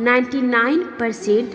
99%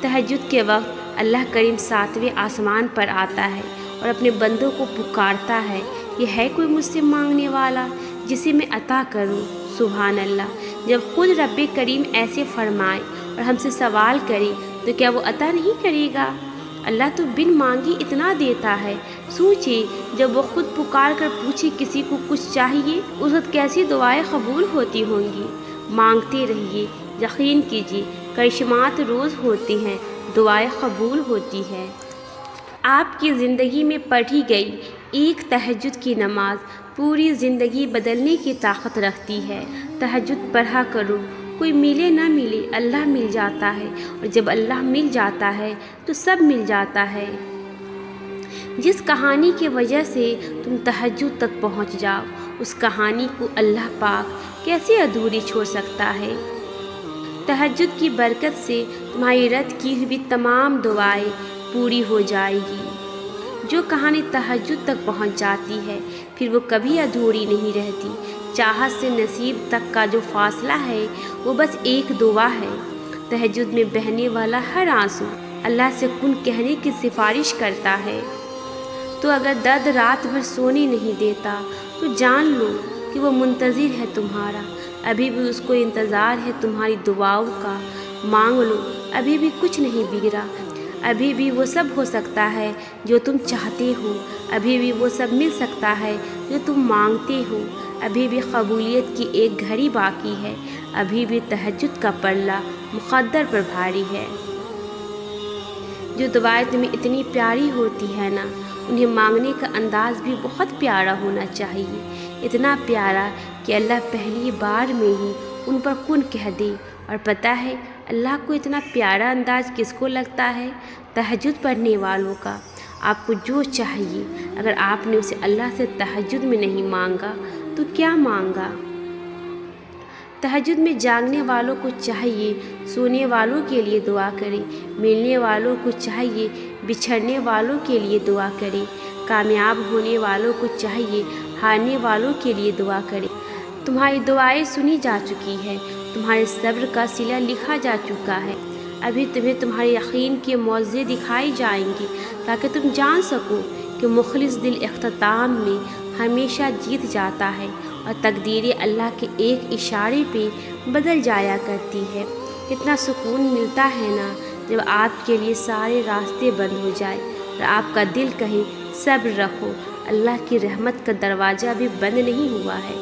تہجد کے وقت اللہ کریم 7ویں آسمان پر آتا ہے اور اپنے بندوں کو پکارتا ہے، یہ ہے کوئی مجھ سے مانگنے والا جسے میں عطا کروں؟ سبحان اللہ! جب خود رب کریم ایسے فرمائے اور ہم سے سوال کرے تو کیا وہ عطا نہیں کرے گا؟ اللہ تو بن مانگے اتنا دیتا ہے۔ سوچے جب وہ خود پکار کر پوچھے کسی کو کچھ چاہیے، اس وقت کیسی دعائیں قبول ہوتی ہوں گی۔ مانگتے رہیے، یقین کیجیے کرشمات روز ہوتے ہیں، دعائیں قبول ہوتی ہے۔ آپ کی زندگی میں پڑھی گئی ایک تہجد کی نماز پوری زندگی بدلنے کی طاقت رکھتی ہے۔ تہجد پڑھا کرو، کوئی ملے نہ ملے اللہ مل جاتا ہے، اور جب اللہ مل جاتا ہے تو سب مل جاتا ہے۔ جس کہانی کی وجہ سے تم تہجد تک پہنچ جاؤ، اس کہانی کو اللہ پاک کیسے ادھوری چھوڑ سکتا ہے؟ تہجد کی برکت سے تمہاری رد کی ہوئی تمام دعائیں پوری ہو جائے گی۔ جو کہانی تہجد تک پہنچ جاتی ہے پھر وہ کبھی ادھوری نہیں رہتی۔ چاہت سے نصیب تک کا جو فاصلہ ہے وہ بس ایک دعا ہے۔ تہجد میں بہنے والا ہر آنسو اللہ سے کن کہنے کی سفارش کرتا ہے۔ تو اگر درد رات بھر سونے نہیں دیتا تو جان لو کہ وہ منتظر ہے تمہارا، ابھی بھی اس کو انتظار ہے تمہاری دعاؤں کا۔ مانگ لو، ابھی بھی کچھ نہیں بگڑا، ابھی بھی وہ سب ہو سکتا ہے جو تم چاہتے ہو، ابھی بھی وہ سب مل سکتا ہے جو تم مانگتے ہو، ابھی بھی قبولیت کی ایک گھڑی باقی ہے، ابھی بھی تہجد کا پلہ مقدر پر بھاری ہے۔ جو دعائیں تمہیں اتنی پیاری ہوتی ہے نا، انہیں مانگنے کا انداز بھی بہت پیارا ہونا چاہیے، اتنا پیارا کہ اللہ پہلی بار میں ہی ان پر کن کہہ دے۔ اور پتہ ہے اللہ کو اتنا پیارا انداز کس کو لگتا ہے؟ تہجد پڑھنے والوں کا۔ آپ کو جو چاہیے، اگر آپ نے اسے اللہ سے تہجد میں نہیں مانگا تو کیا مانگا؟ تہجد میں جاگنے والوں کو چاہیے سونے والوں کے لیے دعا کریں، ملنے والوں کو چاہیے بچھڑنے والوں کے لیے دعا کریں، کامیاب ہونے والوں کو چاہیے ہارنے والوں کے لیے دعا کریں۔ تمہاری دعائیں سنی جا چکی ہے، تمہارے صبر کا صلہ لکھا جا چکا ہے۔ ابھی تمہیں تمہارے یقین کے معجزے دکھائے جائیں گے تاکہ تم جان سکو کہ مخلص دل اختتام میں ہمیشہ جیت جاتا ہے، اور تقدیریں اللہ کے ایک اشارے پہ بدل جایا کرتی ہے۔ کتنا سکون ملتا ہے نا جب آپ کے لیے سارے راستے بند ہو جائے اور آپ کا دل کہے صبر رکھو، اللہ کی رحمت کا دروازہ بھی بند نہیں ہوا ہے۔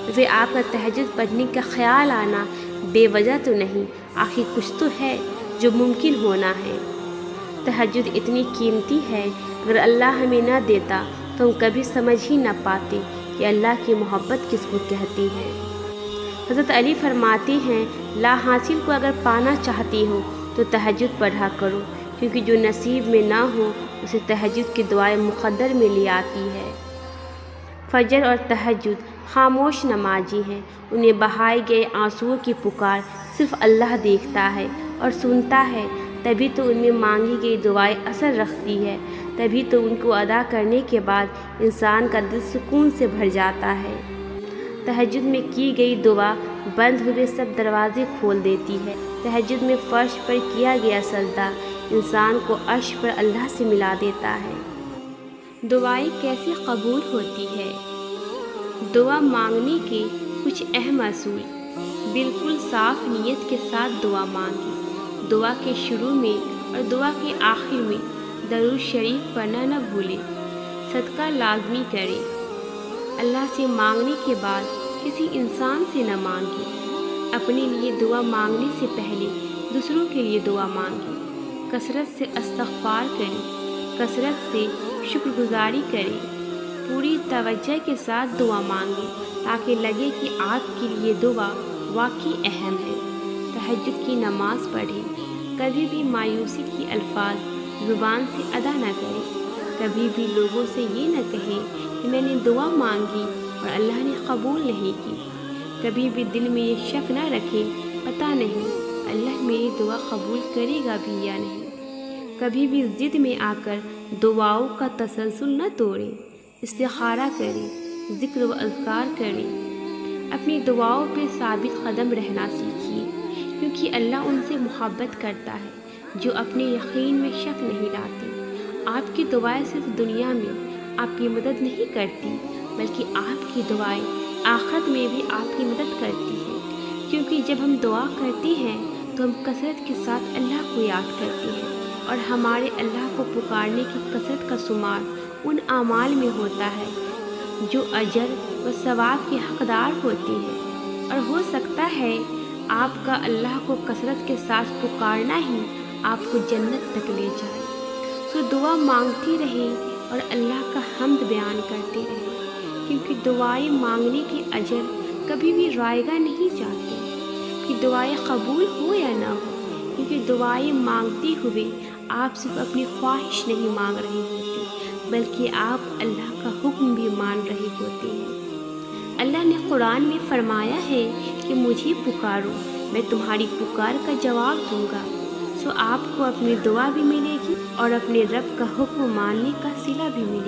تو پھر آپ کا تہجد پڑھنے کا خیال آنا بے وجہ تو نہیں، آخر کچھ تو ہے جو ممکن ہونا ہے۔ تہجد اتنی قیمتی ہے، اگر اللہ ہمیں نہ دیتا تو ہم کبھی سمجھ ہی نہ پاتے کہ اللہ کی محبت کس کو کہتی ہے۔ حضرت علی فرماتے ہیں، لا حاصل کو اگر پانا چاہتی ہو تو تہجد پڑھا کرو، کیونکہ جو نصیب میں نہ ہو اسے تہجد کی دعائیں مقدر میں لے آتی ہے۔ فجر اور تہجد خاموش نمازی ہیں، انہیں بہائے گئے آنسوؤں کی پکار صرف اللہ دیکھتا ہے اور سنتا ہے، تبھی تو ان میں مانگی گئی دعائیں اثر رکھتی ہے، تبھی تو ان کو ادا کرنے کے بعد انسان کا دل سکون سے بھر جاتا ہے۔ تہجد میں کی گئی دعا بند ہوئے سب دروازے کھول دیتی ہے۔ تہجد میں فرش پر کیا گیا سجدہ انسان کو عرش پر اللہ سے ملا دیتا ہے۔ دعائیں کیسے قبول ہوتی ہے؟ دعا مانگنے کے کچھ اہم اصول۔ بالکل صاف نیت کے ساتھ دعا مانگیں۔ دعا کے شروع میں اور دعا کے آخر میں درود شریف پڑھنا نہ بھولیں۔ صدقہ لازمی کریں۔ اللہ سے مانگنے کے بعد کسی انسان سے نہ مانگیں۔ اپنے لیے دعا مانگنے سے پہلے دوسروں کے لیے دعا مانگیں۔ کثرت سے استغفار کریں، کثرت سے شکر گزاری کریں۔ پوری توجہ کے ساتھ دعا مانگیں تاکہ لگے کہ آپ کے لیے دعا واقعی اہم ہے۔ تہجد کی نماز پڑھیں۔ کبھی بھی مایوسی کے الفاظ زبان سے ادا نہ کریں۔ کبھی بھی لوگوں سے یہ نہ کہیں کہ میں نے دعا مانگی اور اللہ نے قبول نہیں کی۔ کبھی بھی دل میں یہ شک نہ رکھیں پتہ نہیں اللہ میری دعا قبول کرے گا بھی یا نہیں۔ کبھی بھی ضد میں آ کر دعاؤں کا تسلسل نہ توڑیں۔ استخارہ کریں، ذکر و اذکار کریں۔ اپنی دعاؤں پہ ثابت قدم رہنا سیکھیے، کیونکہ اللہ ان سے محبت کرتا ہے جو اپنے یقین میں شک نہیں لاتے۔ آپ کی دعائیں صرف دنیا میں آپ کی مدد نہیں کرتی، بلکہ آپ کی دعائیں آخرت میں بھی آپ کی مدد کرتی ہے، کیونکہ جب ہم دعا کرتے ہیں تو ہم کثرت کے ساتھ اللہ کو یاد کرتے ہیں، اور ہمارے اللہ کو پکارنے کی کثرت کا شمار ان اعمال میں ہوتا ہے جو اجر و ثواب کے حقدار ہوتے ہیں۔ اور ہو سکتا ہے آپ کا اللہ کو کثرت کے ساتھ پکارنا ہی آپ کو جنت تک لے جائے۔ سو دعا مانگتی رہیں اور اللہ کا حمد بیان کرتے رہیں، کیونکہ دعائیں مانگنے کی اجر کبھی بھی رائگاں نہیں جاتے کہ دعائیں قبول ہو یا نہ ہو، کیونکہ دعائیں مانگتے ہوئے آپ صرف اپنی خواہش نہیں مانگ رہے ہوتے، بلکہ آپ اللہ کا حکم بھی مان رہے ہوتے ہیں۔ اللہ نے قرآن میں فرمایا ہے کہ مجھے پکارو، میں تمہاری پکار کا جواب دوں گا۔ سو آپ کو اپنی دعا بھی ملے گی اور اپنے رب کا حکم ماننے کا صلہ بھی ملے گا۔